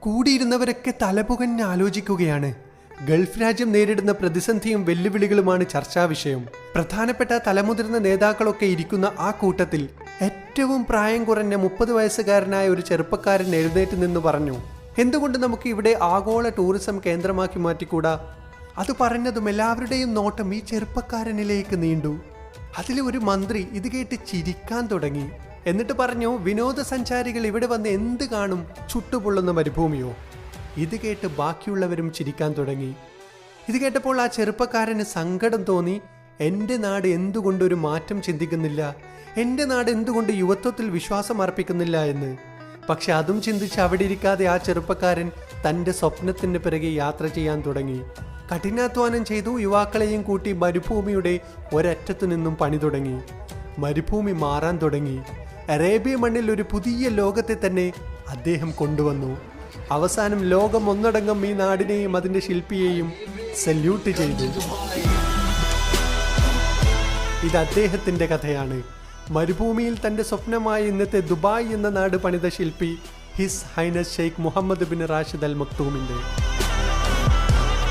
കൂടിയിരുന്നവരൊക്കെ തലപുകഞ്ഞ് ആലോചിക്കുകയാണ്. ഗൾഫ് രാജ്യം നേരിടുന്ന പ്രതിസന്ധിയും വെല്ലുവിളികളുമാണ് ചർച്ചാ വിഷയം. പ്രധാനപ്പെട്ട തലമുതിർന്ന നേതാക്കളൊക്കെ ഇരിക്കുന്ന ആ കൂട്ടത്തിൽ ഏറ്റവും പ്രായം കുറഞ്ഞ 30 വയസ്സുകാരനായ ഒരു ചെറുപ്പക്കാരൻ എഴുന്നേറ്റ് നിന്ന് പറഞ്ഞു, എന്തുകൊണ്ട് നമുക്ക് ഇവിടെ ആഗോള ടൂറിസം കേന്ദ്രമാക്കി മാറ്റിക്കൂടാ? അത് പറഞ്ഞതും എല്ലാവരുടെയും നോട്ടം ഈ ചെറുപ്പക്കാരനിലേക്ക് നീണ്ടു. അതിലെ ഒരു മന്ത്രി ഇത് കേട്ട് ചിരിക്കാൻ തുടങ്ങി. എന്നിട്ട് പറഞ്ഞു, വിനോദസഞ്ചാരികൾ ഇവിടെ വന്ന് എന്ത് കാണും? ചുട്ടുപൊള്ളുന്ന മരുഭൂമിയോ? ഇത് കേട്ട് ബാക്കിയുള്ളവരും ചിരിക്കാൻ തുടങ്ങി. ഇത് കേട്ടപ്പോൾ ആ ചെറുപ്പക്കാരന് സങ്കടം തോന്നി. എൻ്റെ നാട് എന്തുകൊണ്ടൊരു മാറ്റം ചിന്തിക്കുന്നില്ല, എൻ്റെ നാട് എന്തുകൊണ്ട് യുവത്വത്തിൽ വിശ്വാസം അർപ്പിക്കുന്നില്ല എന്ന്. പക്ഷെ അതും ചിന്തിച്ച് അവിടെ ഇരിക്കാതെ ആ ചെറുപ്പക്കാരൻ തൻ്റെ സ്വപ്നത്തിന് പിറകെ യാത്ര ചെയ്യാൻ തുടങ്ങി. കഠിനാധ്വാനം ചെയ്തു. യുവാക്കളെയും കൂട്ടി മരുഭൂമിയുടെ ഒരറ്റത്തു നിന്നും പണി തുടങ്ങി. മരുഭൂമി മാറാൻ തുടങ്ങി. അറേബ്യ മണ്ണിൽ ഒരു പുതിയ ലോകത്തെ തന്നെ അദ്ദേഹം കൊണ്ടുവന്നു. അവസാനം ലോകം ഒന്നടങ്കം ഈ നാടിനെയും അതിൻ്റെ ശില്പിയെയും സല്യൂട്ട് ചെയ്തു. ഇത് അദ്ദേഹത്തിൻ്റെ കഥയാണ്. മരുഭൂമിയിൽ തൻ്റെ സ്വപ്നമായ ഇന്നത്തെ ദുബായ് എന്ന നാട് പണിത ശില്പി His Highness Sheikh Mohammed bin Rashid Al മക്തൂമിൻ്റെ.